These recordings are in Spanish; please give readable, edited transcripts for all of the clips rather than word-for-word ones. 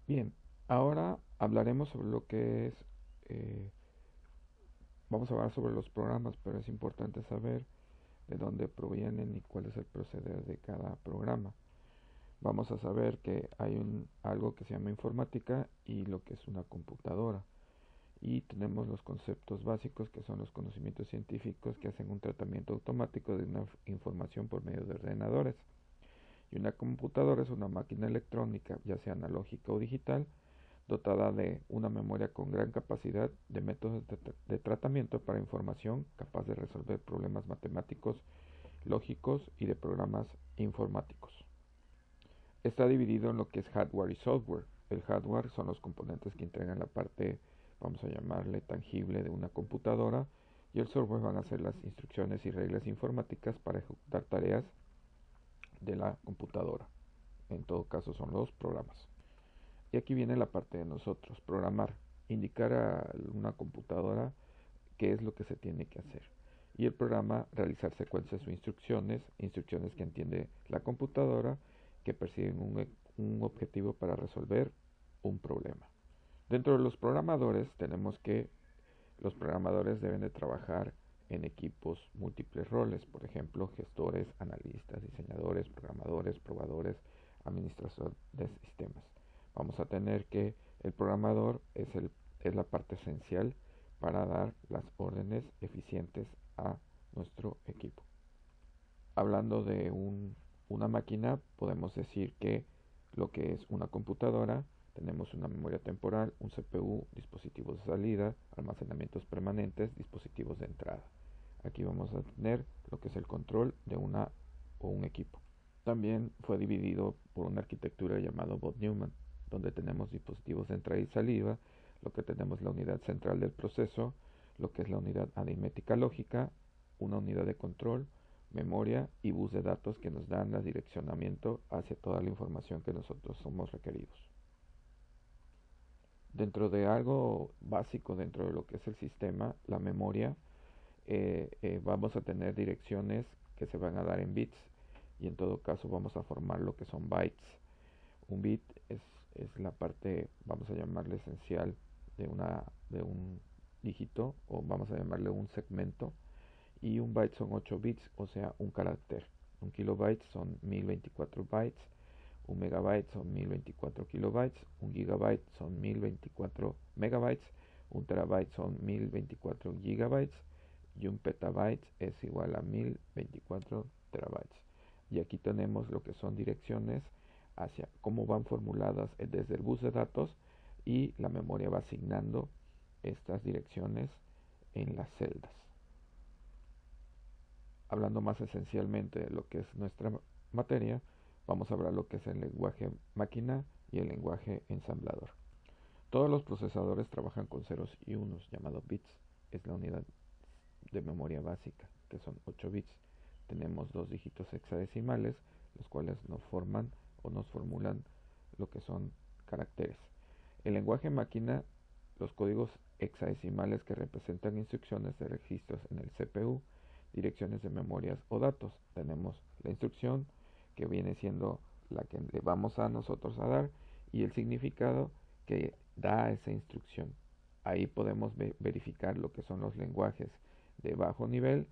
Bien, ahora hablaremos sobre lo que es, eh, vamos a hablar sobre los programas, pero es importante saber de dónde provienen y cuál es el proceder de cada programa. Vamos a saber que hay algo que se llama informática y lo que es una computadora. Y tenemos los conceptos básicos que son los conocimientos científicos que hacen un tratamiento automático de una información por medio de ordenadores. Y una computadora es una máquina electrónica, ya sea analógica o digital, dotada de una memoria con gran capacidad de métodos de tratamiento para información capaz de resolver problemas matemáticos, lógicos y de programas informáticos. Está dividido en lo que es hardware y software. El hardware son los componentes que entregan la parte, vamos a llamarle, tangible de una computadora, y el software van a ser las instrucciones y reglas informáticas para ejecutar tareas de la computadora. En todo caso son los programas. Y aquí viene la parte de nosotros, programar, indicar a una computadora qué es lo que se tiene que hacer. Y el programa realizar secuencias o instrucciones, instrucciones que entiende la computadora, que persiguen un objetivo para resolver un problema. Dentro de los programadores tenemos que los programadores deben de trabajar en equipos múltiples roles, por ejemplo, gestores, analistas, diseñadores, programadores, probadores, administradores de sistemas. Vamos a tener que el programador es la parte esencial para dar las órdenes eficientes a nuestro equipo. Hablando de una máquina, podemos decir que lo que es una computadora, tenemos una memoria temporal, un CPU, dispositivos de salida, almacenamientos permanentes, dispositivos de entrada. Aquí vamos a tener lo que es el control de una o un equipo. También fue dividido por una arquitectura llamada Von-Neumann, donde tenemos dispositivos de entrada y salida, lo que tenemos la unidad central del proceso, lo que es la unidad aritmética lógica, una unidad de control, memoria y bus de datos que nos dan el direccionamiento hacia toda la información que nosotros somos requeridos. Dentro de algo básico dentro de lo que es el sistema, la memoria, vamos a tener direcciones que se van a dar en bits y en todo caso vamos a formar lo que son bytes. Un bit es la parte, vamos a llamarle esencial de un dígito o vamos a llamarle un segmento y un byte son 8 bits, o sea, un carácter. Un kilobyte son 1024 bytes, un megabyte son 1024 kilobytes, un gigabyte son 1024 megabytes, un terabyte son 1024 gigabytes y un petabyte es igual a 1024 terabytes. Y aquí tenemos lo que son direcciones hacia cómo van formuladas desde el bus de datos y la memoria va asignando estas direcciones en las celdas. Hablando más esencialmente de lo que es nuestra materia, vamos a hablar lo que es el lenguaje máquina y el lenguaje ensamblador. Todos los procesadores trabajan con ceros y unos, llamado bits. Es la unidad de memoria básica, que son 8 bits. Tenemos dos dígitos hexadecimales, los cuales nos forman o nos formulan lo que son caracteres. El lenguaje máquina, los códigos hexadecimales que representan instrucciones de registros en el CPU, direcciones de memorias o datos. Tenemos la instrucción que viene siendo la que le vamos a nosotros a dar y el significado que da esa instrucción. Ahí podemos verificar lo que son los lenguajes de bajo nivel,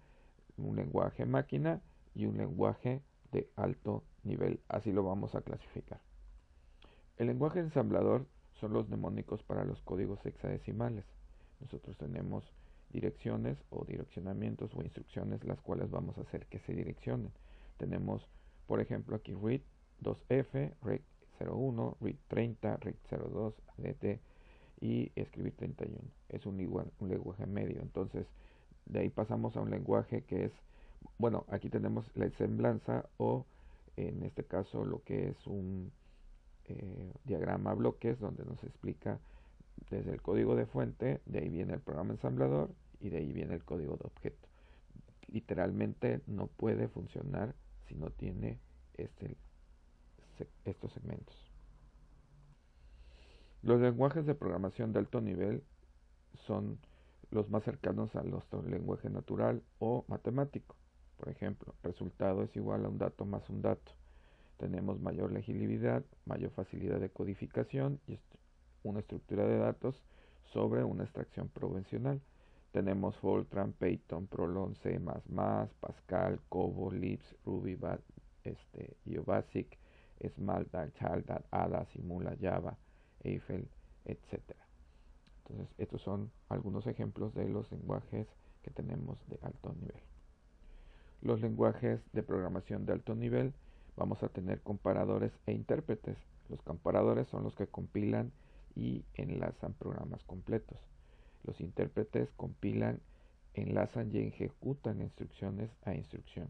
un lenguaje máquina y un lenguaje de alto nivel. Así lo vamos a clasificar. El lenguaje ensamblador son los mnemónicos para los códigos hexadecimales. Nosotros tenemos direcciones o direccionamientos o instrucciones las cuales vamos a hacer que se direccionen. Tenemos, por ejemplo, aquí read 2F, rec 01, read 30, rec 02, dt y escribir 31. Es un lenguaje medio. Entonces, de ahí pasamos a un lenguaje que es, bueno, aquí tenemos la semblanza o en este caso lo que es un diagrama bloques donde nos explica desde el código de fuente, de ahí viene el programa ensamblador y de ahí viene el código de objeto. Literalmente no puede funcionar si no tiene estos segmentos. Los lenguajes de programación de alto nivel son los más cercanos a nuestro lenguaje natural o matemático. Por ejemplo, resultado es igual a un dato más un dato. tenemos mayor legibilidad, mayor facilidad de codificación y una estructura de datos sobre una extracción provisional. Tenemos Fortran, Python, Prolog, C++, Pascal, COBOL, Lisp, Ruby, GeoBasic, Smalltalk, Chaldat, Ada, Simula, Java, Eiffel, etc. Entonces, estos son algunos ejemplos de los lenguajes que tenemos de alto nivel. Los lenguajes de programación de alto nivel, vamos a tener comparadores e intérpretes. Los comparadores son los que compilan y enlazan programas completos. Los intérpretes compilan, enlazan y ejecutan instrucciones a instrucción.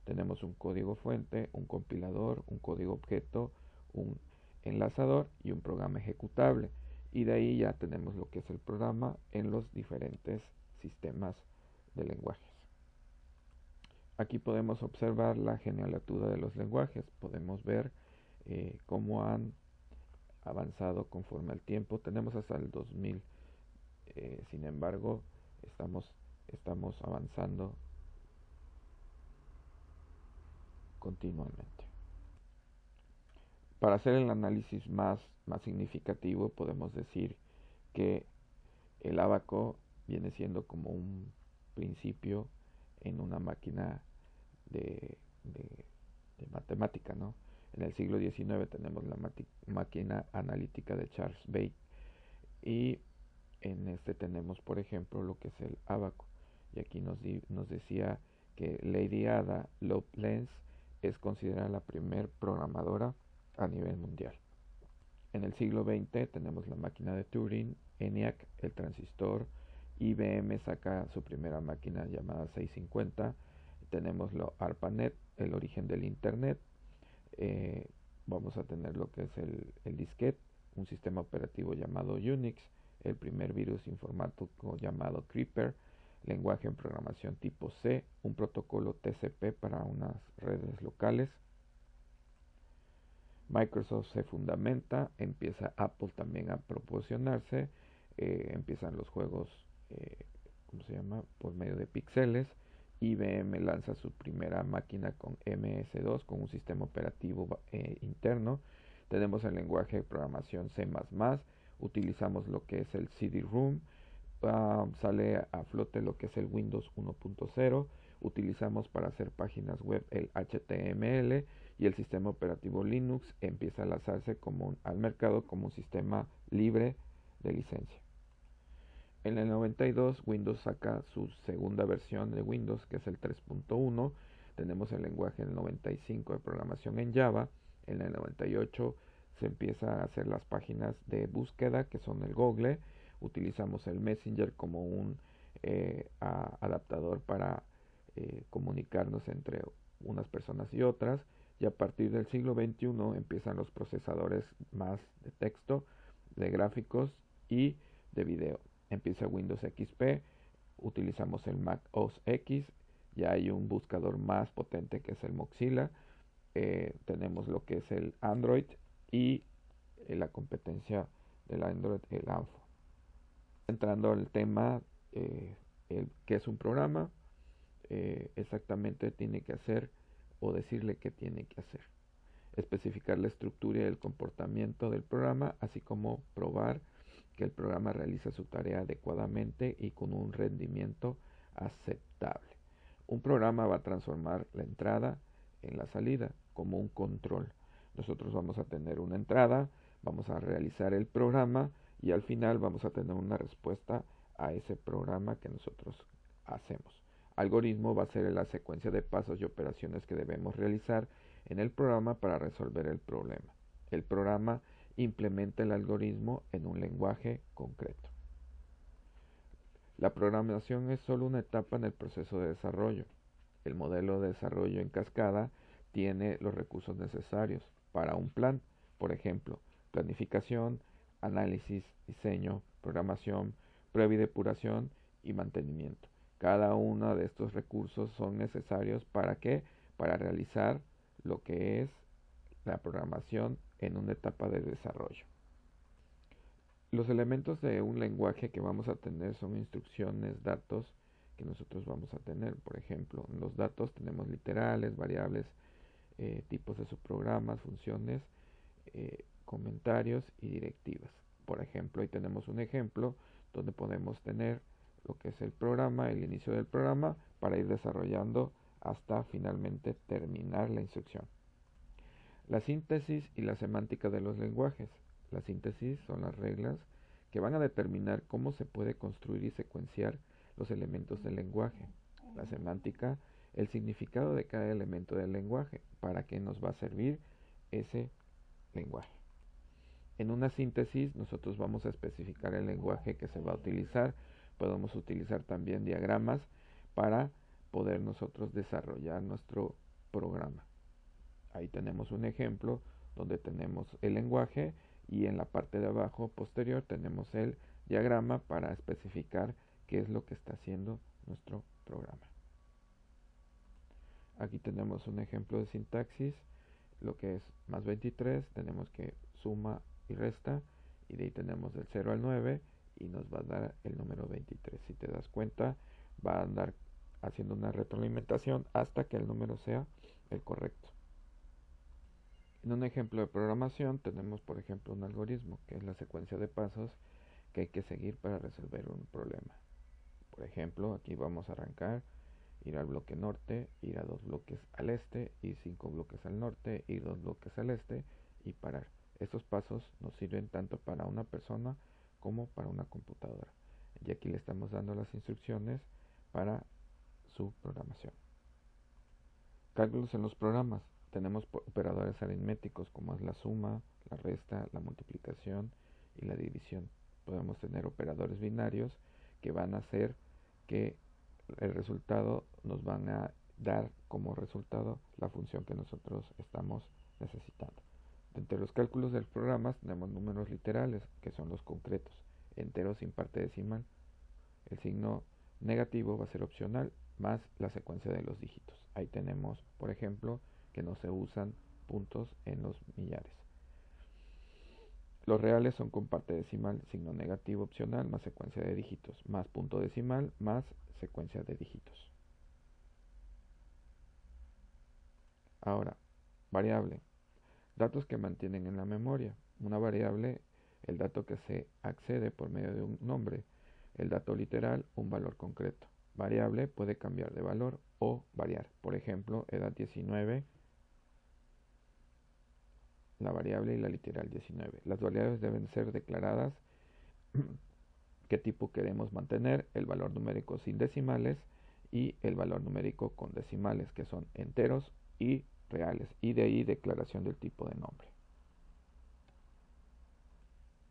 Tenemos un código fuente, un compilador, un código objeto, un enlazador y un programa ejecutable. Y de ahí ya tenemos lo que es el programa en los diferentes sistemas de lenguajes. Aquí podemos observar la genealogía de los lenguajes. Podemos ver cómo han avanzado conforme al tiempo. Tenemos hasta el 2000. Sin embargo, estamos avanzando continuamente. Para hacer el análisis más significativo, podemos decir que el ábaco viene siendo como un principio en una máquina de matemática, ¿no? En el siglo XIX tenemos la máquina analítica de Charles Babbage y en este tenemos, por ejemplo, lo que es el ábaco. Y aquí nos decía que Lady Ada Lovelace es considerada la primer programadora a nivel mundial. En el siglo XX tenemos la máquina de Turing, ENIAC, el transistor, IBM saca su primera máquina llamada 650, tenemos lo ARPANET, el origen del Internet, vamos a tener lo que es el disquete, un sistema operativo llamado Unix, el primer virus informático llamado Creeper, lenguaje en programación tipo C, un protocolo TCP para unas redes locales. Microsoft se fundamenta, empieza Apple también a proporcionarse, empiezan los juegos, por medio de píxeles. IBM lanza su primera máquina con MS2 con un sistema operativo interno. Tenemos el lenguaje de programación C++, utilizamos lo que es el CD-ROM, sale a flote lo que es el Windows 1.0, utilizamos para hacer páginas web el HTML y el sistema operativo Linux empieza a lanzarse al mercado como un sistema libre de licencia. En el 92 Windows saca su segunda versión de Windows, que es el 3.1. Tenemos el lenguaje en el 95 de programación en Java. En el 98 se empieza a hacer las páginas de búsqueda, que son el Google. Utilizamos el Messenger como un adaptador para comunicarnos entre unas personas y otras. Y a partir del siglo XXI empiezan los procesadores más de texto, de gráficos y de video. Empieza Windows XP, utilizamos el Mac OS X, ya hay un buscador más potente que es el Mozilla, tenemos lo que es el Android y la competencia del Android, el ANFO. Entrando al tema, ¿qué es un programa? Exactamente tiene que hacer o decirle qué tiene que hacer. Especificar la estructura y el comportamiento del programa, así como probar que el programa realiza su tarea adecuadamente y con un rendimiento aceptable. Un programa va a transformar la entrada en la salida como un control. Nosotros vamos a tener una entrada, vamos a realizar el programa y al final vamos a tener una respuesta a ese programa que nosotros hacemos. Algoritmo va a ser la secuencia de pasos y operaciones que debemos realizar en el programa para resolver el problema. El programa implementa el algoritmo en un lenguaje concreto. La programación es solo una etapa en el proceso de desarrollo. El modelo de desarrollo en cascada tiene los recursos necesarios para un plan, por ejemplo, planificación, análisis, diseño, programación, prueba y depuración y mantenimiento. Cada uno de estos recursos son necesarios ¿para qué? Para realizar lo que es la programación en una etapa de desarrollo. Los elementos de un lenguaje que vamos a tener son instrucciones, datos que nosotros vamos a tener. Por ejemplo, en los datos tenemos literales, variables, tipos de subprogramas, funciones, comentarios y directivas. Por ejemplo, ahí tenemos un ejemplo donde podemos tener lo que es el programa, el inicio del programa, para ir desarrollando hasta finalmente terminar la instrucción. La síntesis y la semántica de los lenguajes. La síntesis son las reglas que van a determinar cómo se puede construir y secuenciar los elementos del lenguaje. La semántica, el significado de cada elemento del lenguaje, para qué nos va a servir ese lenguaje. En una síntesis nosotros vamos a especificar el lenguaje que se va a utilizar. Podemos utilizar también diagramas para poder nosotros desarrollar nuestro programa. Ahí tenemos un ejemplo donde tenemos el lenguaje y en la parte de abajo posterior tenemos el diagrama para especificar qué es lo que está haciendo nuestro programa. Aquí tenemos un ejemplo de sintaxis, lo que es más 23, tenemos que suma y resta, y de ahí tenemos del 0 al 9 y nos va a dar el número 23. Si te das cuenta, va a andar haciendo una retroalimentación hasta que el número sea el correcto. En un ejemplo de programación tenemos, por ejemplo, un algoritmo, que es la secuencia de pasos que hay que seguir para resolver un problema. Por ejemplo, aquí vamos a arrancar, ir al bloque norte, ir a 2 bloques al este, ir 5 bloques al norte, ir 2 bloques al este y parar. Estos pasos nos sirven tanto para una persona como para una computadora. Y aquí le estamos dando las instrucciones para su programación. Cálculos en los programas. Tenemos operadores aritméticos como es la suma, la resta, la multiplicación y la división. Podemos tener operadores binarios que van a hacer que el resultado nos van a dar como resultado la función que nosotros estamos necesitando. Entre los cálculos de los programas tenemos números literales, que son los concretos, enteros sin parte decimal. El signo negativo va a ser opcional, más la secuencia de los dígitos. Ahí tenemos, por ejemplo, que no se usan puntos en los millares. Los reales son con parte decimal, signo negativo opcional, más secuencia de dígitos, más punto decimal, más secuencia de dígitos. Ahora, variable. Datos que mantienen en la memoria. Una variable, el dato que se accede por medio de un nombre. El dato literal, un valor concreto. Variable puede cambiar de valor o variar. Por ejemplo, edad 19, la variable y la literal 19. Las variables deben ser declaradas qué tipo queremos mantener, el valor numérico sin decimales y el valor numérico con decimales, que son enteros y reales, y de ahí declaración del tipo de nombre.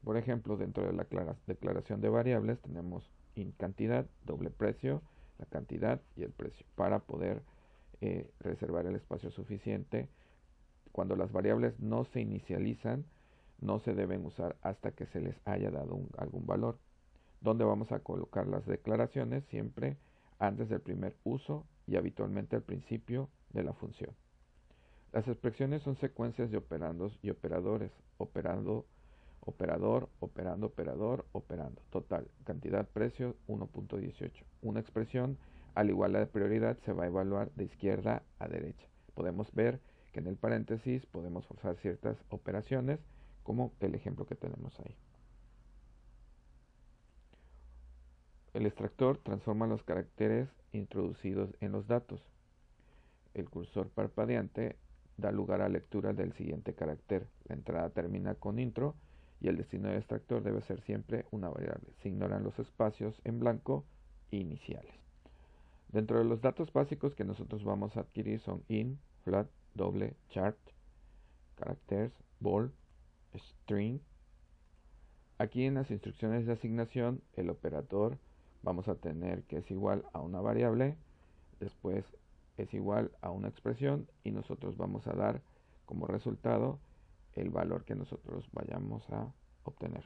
Por ejemplo, dentro de la declaración de variables tenemos cantidad, doble precio, la cantidad y el precio, para poder reservar el espacio suficiente. Cuando las variables no se inicializan, no se deben usar hasta que se les haya dado algún valor. Donde vamos a colocar las declaraciones siempre antes del primer uso y habitualmente al principio de la función. Las expresiones son secuencias de operandos y operadores, operando, operador, operando, operador, operando. Total, cantidad, precio, 1.18. Una expresión, al igual a la prioridad, se va a evaluar de izquierda a derecha. Podemos ver que en el paréntesis podemos forzar ciertas operaciones, como el ejemplo que tenemos ahí. El extractor transforma los caracteres introducidos en los datos. El cursor parpadeante da lugar a lectura del siguiente carácter. La entrada termina con intro y el destino del extractor debe ser siempre una variable. Se ignoran los espacios en blanco iniciales. Dentro de los datos básicos que nosotros vamos a adquirir son int, float, doble, chart, characters, bol, string. Aquí en las instrucciones de asignación, el operador vamos a tener que es igual a una variable, después es igual a una expresión y nosotros vamos a dar como resultado el valor que nosotros vayamos a obtener.